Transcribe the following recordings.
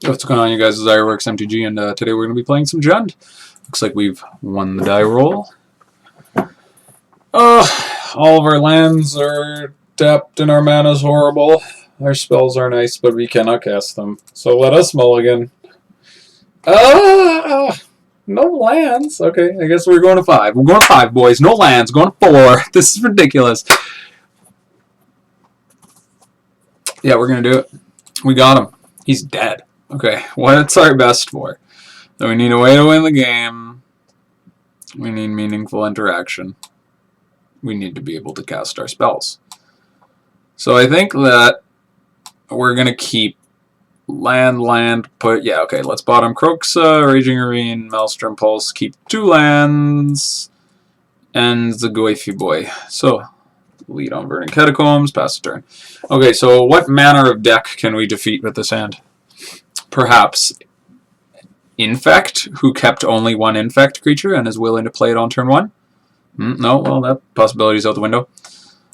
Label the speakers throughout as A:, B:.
A: What's going on, you guys? This is Ironworks MTG, and today we're going to be playing some Jund. Looks like we've won the die roll. All of our lands are tapped and our mana's horrible. Our spells are nice, but we cannot cast them. So let us mulligan. No lands. Okay, I guess we're going to 5. We're going to 5, boys. No lands. Going to 4. This is ridiculous. Yeah, we're going to do it. We got him. He's dead. Okay, what's our best for? So we need a way to win the game. We need meaningful interaction. We need to be able to cast our spells. So I think that we're going to keep land, put, yeah, okay, let's bottom Kroxa, Raging Ravine, Maelstrom Pulse, keep 2 lands, and the Goify Boy. So, lead on Burning Catacombs, pass the turn. Okay, so what manner of deck can we defeat with this hand? Perhaps Infect, who kept only 1 Infect creature and is willing to play it on turn 1? No, well, that possibility's out the window.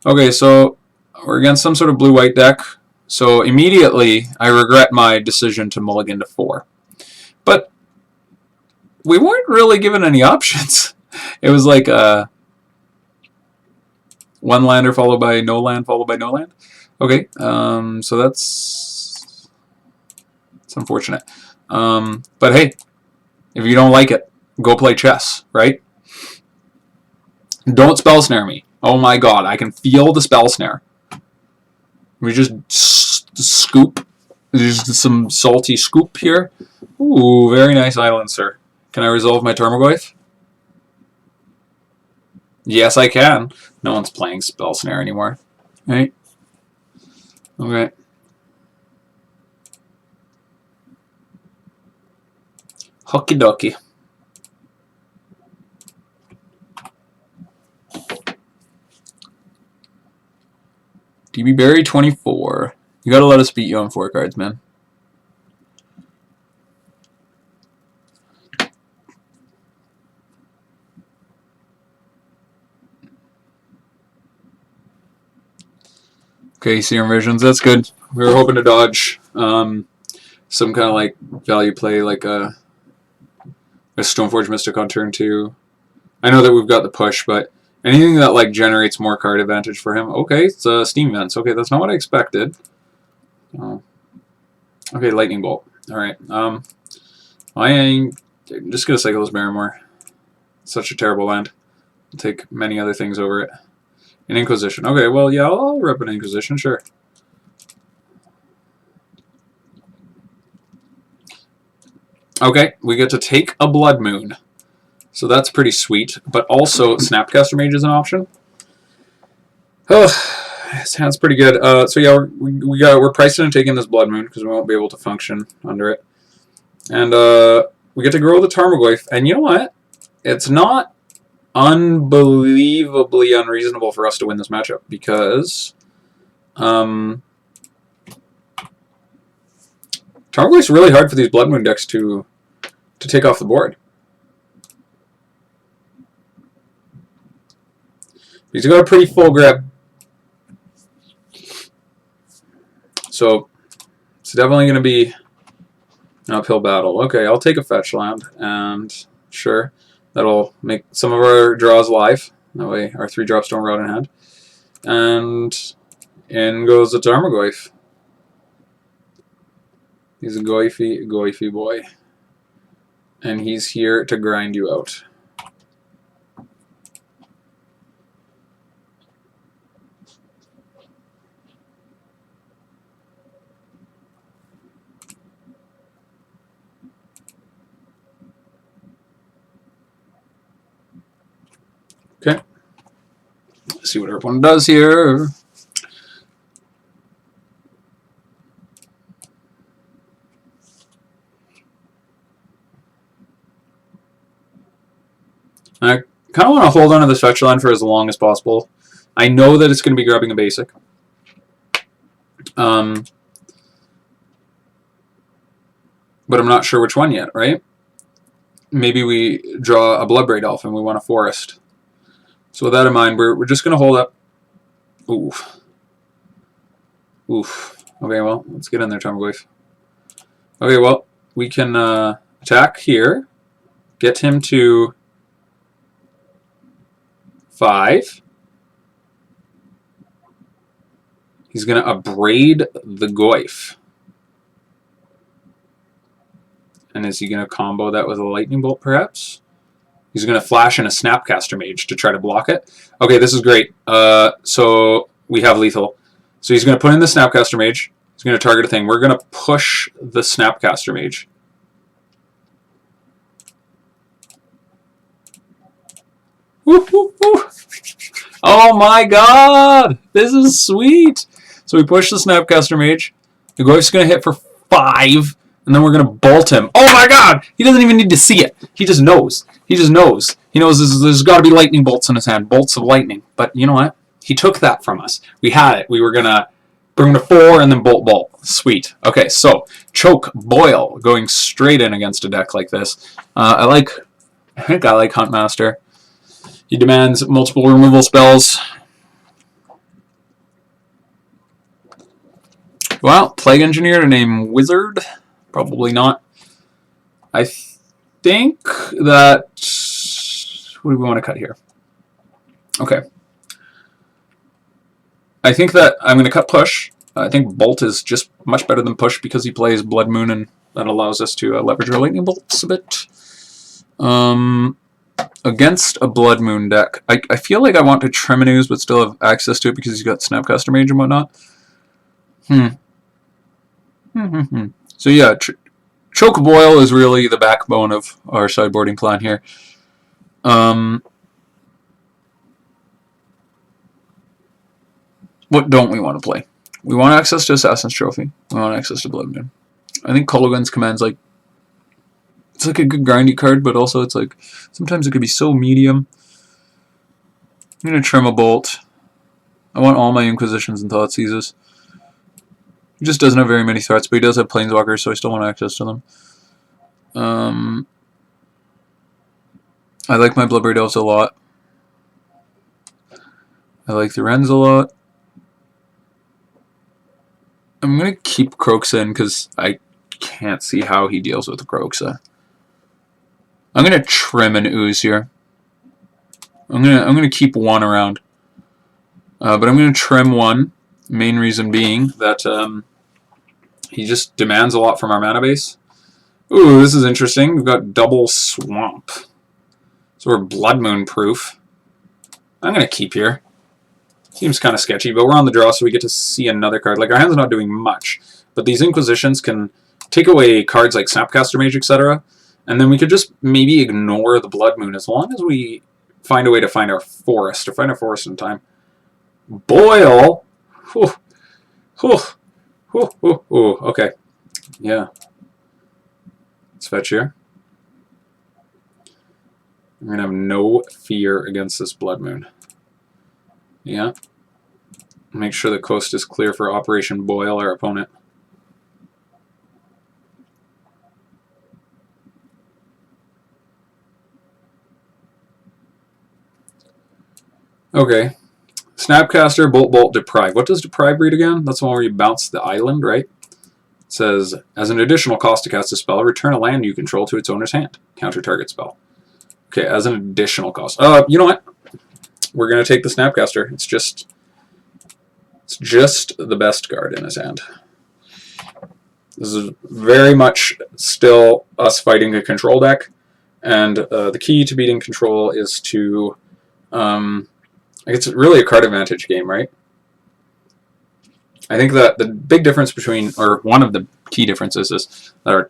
A: Okay, so we're against some sort of blue-white deck. So immediately, I regret my decision to mulligan to 4. But we weren't really given any options. It was like 1 lander followed by no land, followed by no land. Okay, so that's unfortunate. But hey, if you don't like it, go play chess, right? Don't spell snare me. Oh my god, I can feel the spell snare. We just scoop. There's some salty scoop here. Ooh, very nice island, sir. Can I resolve my Tarmogoyf? Yes, I can. No one's playing spell snare anymore. Right? Okay. Okie dokie. DB Berry 24. You gotta let us beat you on 4 cards, man. Okay, Serum Visions, that's good. We were hoping to dodge some kind of like value play, like a Stoneforge Mystic on turn 2. I know that we've got the push, but anything that like generates more card advantage for him. Okay, it's Steam Vents. Okay, that's not what I expected. Oh. Okay, Lightning Bolt. Alright. I'm just gonna cycle this Barrymore. Such a terrible land. I'll take many other things over it. An Inquisition. Okay, well yeah, I'll rep an Inquisition, sure. Okay, we get to take a Blood Moon. So that's pretty sweet. But also, Snapcaster Mage is an option. Oh, this hand's pretty good. So yeah, we're pricing and taking this Blood Moon because we won't be able to function under it. And we get to grow the Tarmogoyf. And you know what? It's not unbelievably unreasonable for us to win this matchup because Tarmogoyf's really hard for these Blood Moon decks to take off the board. He's got a pretty full grip. So it's definitely going to be an uphill battle. Okay, I'll take a fetch land, and sure, that'll make some of our draws live. That way our 3 drops don't rot in hand. And in goes the Tarmogoyf. He's a goify boy. And he's here to grind you out. Okay. Let's see what everyone does here. I kind of want to hold on to this fetch line for as long as possible. I know that it's going to be grabbing a basic. But I'm not sure which one yet, right? Maybe we draw a Bloodbraid Elf and we want a Forest. So with that in mind, we're just going to hold up. Oof. Oof. Okay, well, let's get in there, Tarmogoyf. Okay, well, we can attack here. Get him to 5. He's going to abrade the Goyf. And is he going to combo that with a lightning bolt, perhaps? He's going to flash in a Snapcaster Mage to try to block it. Okay, this is great. So we have lethal. So he's going to put in the Snapcaster Mage. He's going to target a thing. We're going to push the Snapcaster Mage. Woo, woo, woo. Oh my god! This is sweet! So we push the Snapcaster Mage. The Goyf's going to hit for 5. And then we're going to bolt him. Oh my god! He doesn't even need to see it. He just knows. He just knows. He knows there's got to be lightning bolts in his hand. Bolts of lightning. But you know what? He took that from us. We had it. We were going to bring him to 4 and then bolt. Sweet. Okay, so Choke Boil going straight in against a deck like this. I think I like Huntmaster. He demands multiple removal spells. Well, Plague Engineer to name Wizard. Probably not. I think that... What do we want to cut here? Okay. I think that I'm going to cut Push. I think Bolt is just much better than Push because he plays Blood Moon and that allows us to leverage our Lightning Bolts a bit. Against a Blood Moon deck, I feel like I want to Tremanuse but still have access to it because he's got Snapcaster Mage and whatnot. So yeah, Choke Boil is really the backbone of our sideboarding plan here. What don't we want to play? We want access to Assassin's Trophy. We want access to Blood Moon. I think Kolaghan's Command's like... It's like a good grindy card, but also it's like... Sometimes it could be so medium. I'm going to trim a Bolt. I want all my Inquisitions and Thoughtseizes. He just doesn't have very many threats, but he does have Planeswalkers, so I still want access to them. I like my Bloodbraid Elves a lot. I like the Wrens a lot. I'm going to keep Kroxa in because I can't see how he deals with the Kroxa. I'm going to trim an Ooze here. I'm going to keep 1 around. But I'm going to trim 1. Main reason being that he just demands a lot from our mana base. Ooh, this is interesting. We've got double Swamp. So we're Blood Moon proof. I'm going to keep here. Seems kind of sketchy, but we're on the draw, so we get to see another card. Like, our hand's not doing much, but these Inquisitions can take away cards like Snapcaster Mage, etc., and then we could just maybe ignore the Blood Moon as long as we find a way to find our forest, or find our forest in time. Boil! Whew. Whew. Whew. Whew. Whew. Okay. Yeah. Let's fetch here. I'm going to have no fear against this Blood Moon. Yeah. Make sure the coast is clear for Operation Boil, our opponent. Okay. Snapcaster, Bolt, Deprive. What does Deprive read again? That's the one where you bounce the island, right? It says, as an additional cost to cast a spell, return a land you control to its owner's hand. Counter target spell. Okay, as an additional cost. You know what? We're going to take the Snapcaster. It's just the best card in his hand. This is very much still us fighting a control deck, and the key to beating control is to... it's really a card advantage game, right? I think that the big difference between, or one of the key differences is that our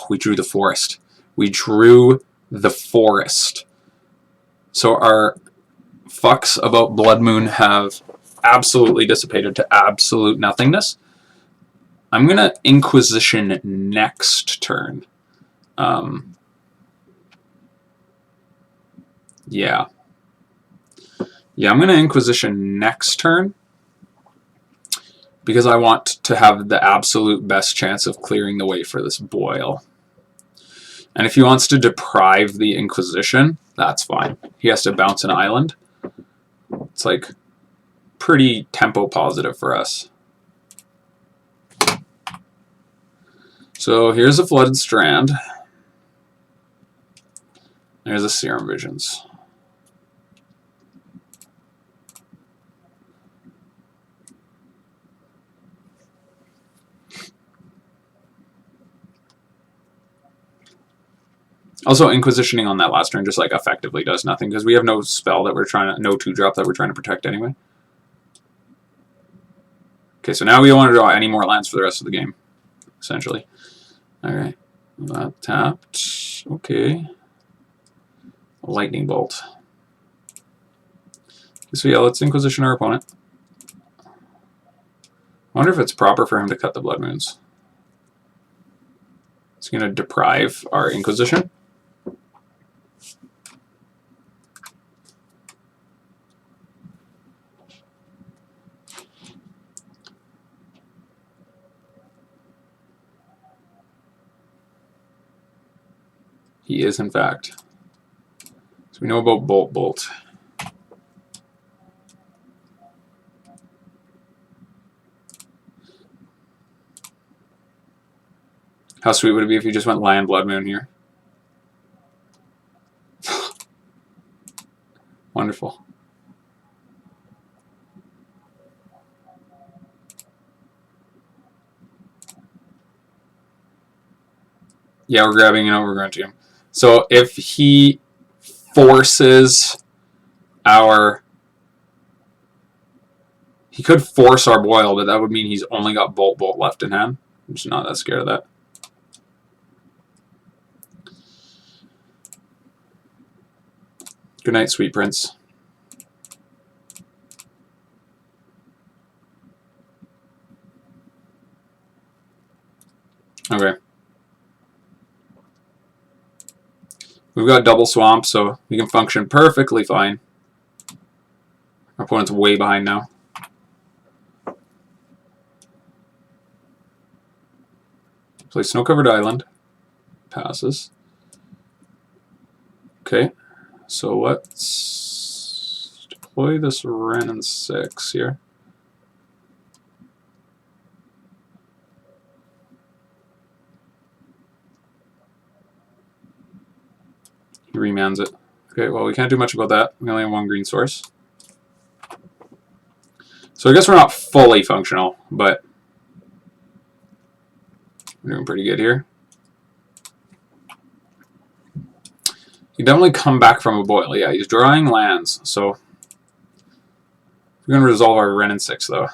A: we drew the forest. We drew the forest. So our fucks about Blood Moon have absolutely dissipated to absolute nothingness. I'm going to Inquisition next turn. Yeah. Yeah, I'm going to Inquisition next turn because I want to have the absolute best chance of clearing the way for this Boil. And if he wants to deprive the Inquisition, that's fine. He has to bounce an island. It's like pretty tempo positive for us. So here's a Flooded Strand. There's a Serum Visions. Also, Inquisitioning on that last turn just like effectively does nothing because we have no spell that we're trying to, no 2-drop that we're trying to protect anyway. Okay, so now we don't want to draw any more lands for the rest of the game, essentially. Alright, that tapped. Okay. Lightning Bolt. So yeah, let's Inquisition our opponent. I wonder if it's proper for him to cut the Blood Moons. It's going to deprive our Inquisition. He is, in fact. So we know about Bolt Bolt. How sweet would it be if you just went Land Blood Moon here? Wonderful. Yeah, we're grabbing an Overgrown Tomb. So if he forces our... He could force our Boil, but that would mean he's only got Bolt Bolt left in hand. I'm just not that scared of that. Good night, sweet prince. Okay. We've got double swamp, so we can function perfectly fine. Our opponent's way behind now. Play Snow-Covered Island. Passes. Okay. So let's deploy this Wrenn and 6 here. He remans it. Okay, well, we can't do much about that. We only have one green source. So I guess we're not fully functional, but we're doing pretty good here. He definitely come back from a Boil. Yeah, he's drawing lands, so we're going to resolve our Wrenn and 6, though.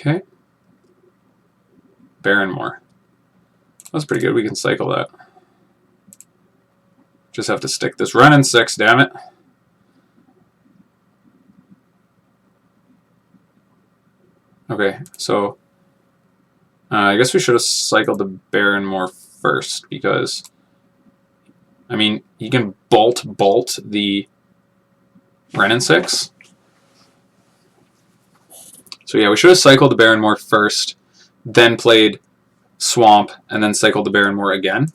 A: Okay. Barrenmore. That's pretty good. We can cycle that. Just have to stick this Wrenn and 6, damn it. Okay, so I guess we should have cycled the Barrenmore first because, I mean, he can bolt the Wrenn and 6. So yeah, we should have cycled the Barrenmore first, then played Swamp, and then cycled the Barrenmore again.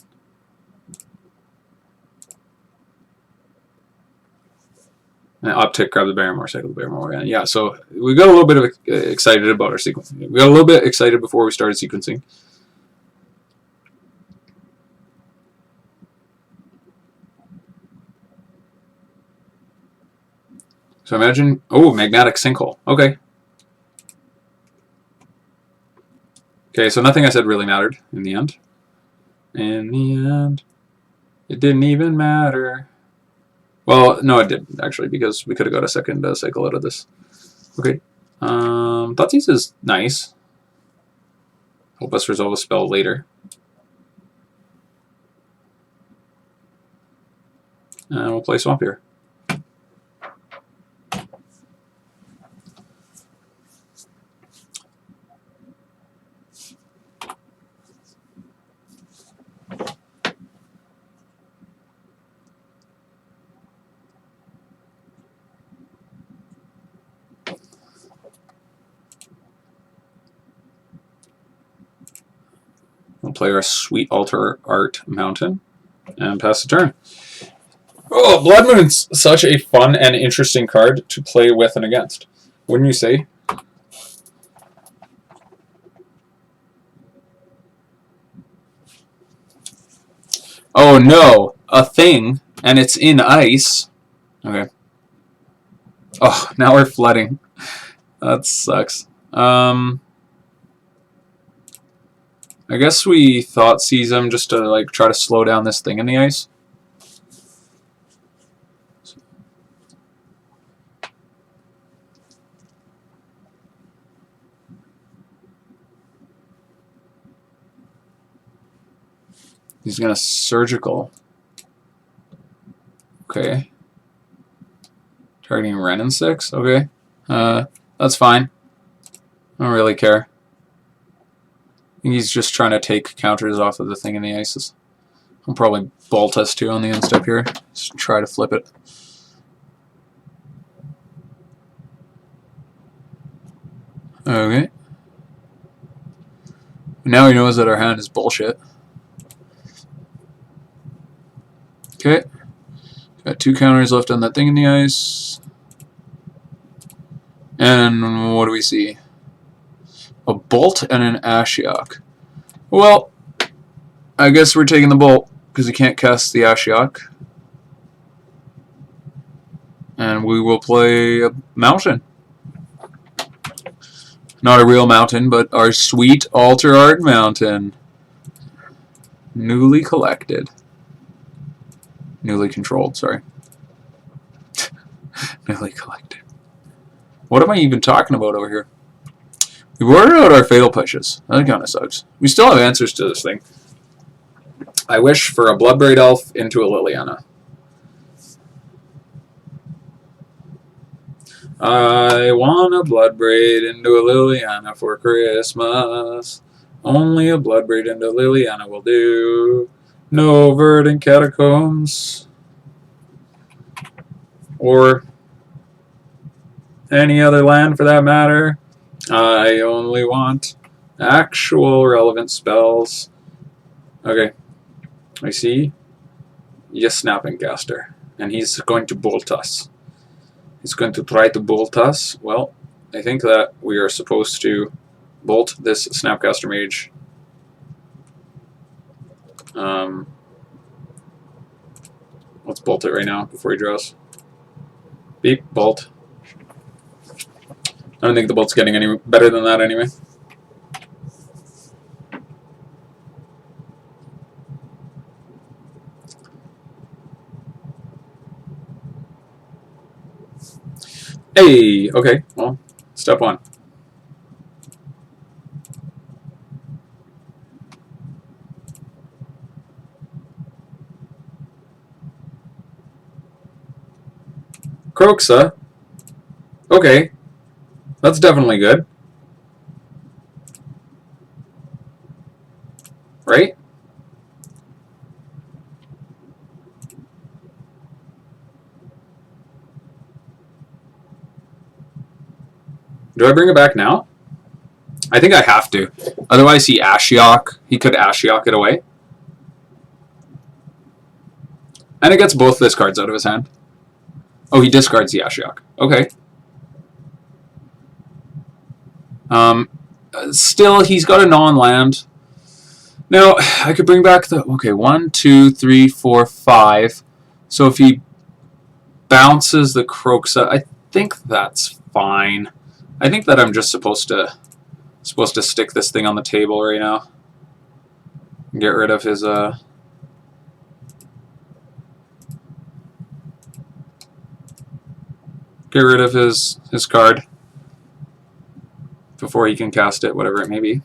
A: And uptick, grab the Barrenmore, cycle the Barrenmore again. Yeah, so we got a little bit of excited about our sequencing. We got a little bit excited before we started sequencing. So imagine, oh, Magmatic Sinkhole. Okay. Okay, so nothing I said really mattered in the end. In the end, it didn't even matter. Well, no, it didn't, actually, because we could have got a second cycle out of this. Okay. Thoughtseize is nice. Help us resolve a spell later. And we'll play Swamp here. We'll play our Sweet Altar Art Mountain and pass the turn. Oh, Blood Moon's such a fun and interesting card to play with and against. Wouldn't you say? Oh no, a thing, and it's in ice. Okay. Oh, now we're flooding. That sucks. I guess we Thoughtseize him just to like try to slow down this thing in the ice. He's gonna surgical. Okay. Targeting Wrenn and 6. Okay. That's fine. I don't really care. I think he's just trying to take counters off of the thing in the ices. I'll probably bolt us 2 on the end step here. Just try to flip it. Okay. Now he knows that our hand is bullshit. Okay. Got 2 counters left on that thing in the ice. And what do we see? A Bolt and an Ashiok. Well, I guess we're taking the Bolt because he can't cast the Ashiok. And we will play a Mountain. Not a real mountain, but our Sweet Altar Art Mountain. Newly collected. Newly controlled, sorry. Newly collected. What am I even talking about over here? We ordered out our Fatal Pushes. That kind of sucks. We still have answers to this thing. I wish for a Bloodbraid Elf into a Liliana. I want a Bloodbraid into a Liliana for Christmas. Only a Bloodbraid into Liliana will do. No Verdant Catacombs. Or any other land for that matter. I only want actual relevant spells. Okay. I see. Yes, Snapping Caster. And he's going to bolt us. He's going to try to bolt us. Well, I think that we are supposed to bolt this Snapcaster Mage. Let's bolt it right now before he draws. Beep, bolt. I don't think the bolt's getting any better than that anyway. Hey, okay, well, step 1. Kroxa. Okay. That's definitely good. Right? Do I bring it back now? I think I have to. Otherwise he Ashiok. He could Ashiok it away. And it gets both his cards out of his hand. Oh, he discards the Ashiok. Okay. Still, he's got a non-land. Now, I could bring back the... Okay, 1, 2, 3, 4, 5. So if he bounces the Kroxa, I think that's fine. I think that I'm just supposed to stick this thing on the table right now. Get rid of his... Get rid of his card before he can cast it, whatever it may be.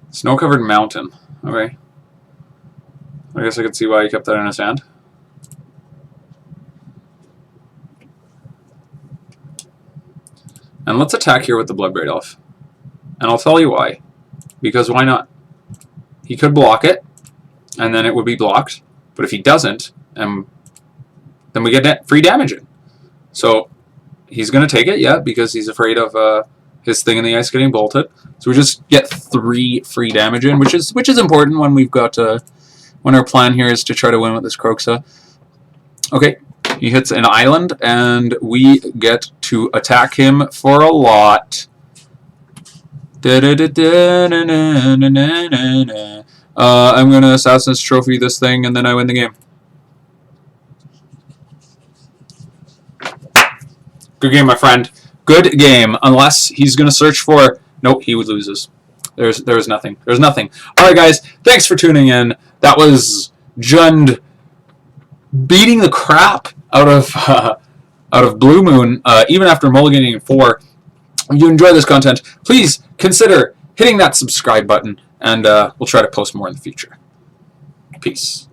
A: Snow-covered mountain. Okay. I guess I could see why he kept that in his hand. And let's attack here with the Bloodbraid Elf. And I'll tell you why. Because why not? He could block it. and then it would be blocked. But if he doesn't, then we get free damage in. So he's going to take it, yeah, because he's afraid of his thing in the ice getting bolted. So we just get 3 free damage in, which is important when we've got when our plan here is to try to win with this Kroxa. Okay, he hits an island, and we get to attack him for a lot. I'm going to Assassin's Trophy this thing, and then I win the game. Good game, my friend. Good game. Unless he's going to search for... Nope, he loses. There's nothing. There's nothing. All right, guys. Thanks for tuning in. That was Jund beating the crap out of Blue Moon, even after mulliganing 4. If you enjoy this content, please consider hitting that subscribe button, and we'll try to post more in the future. Peace.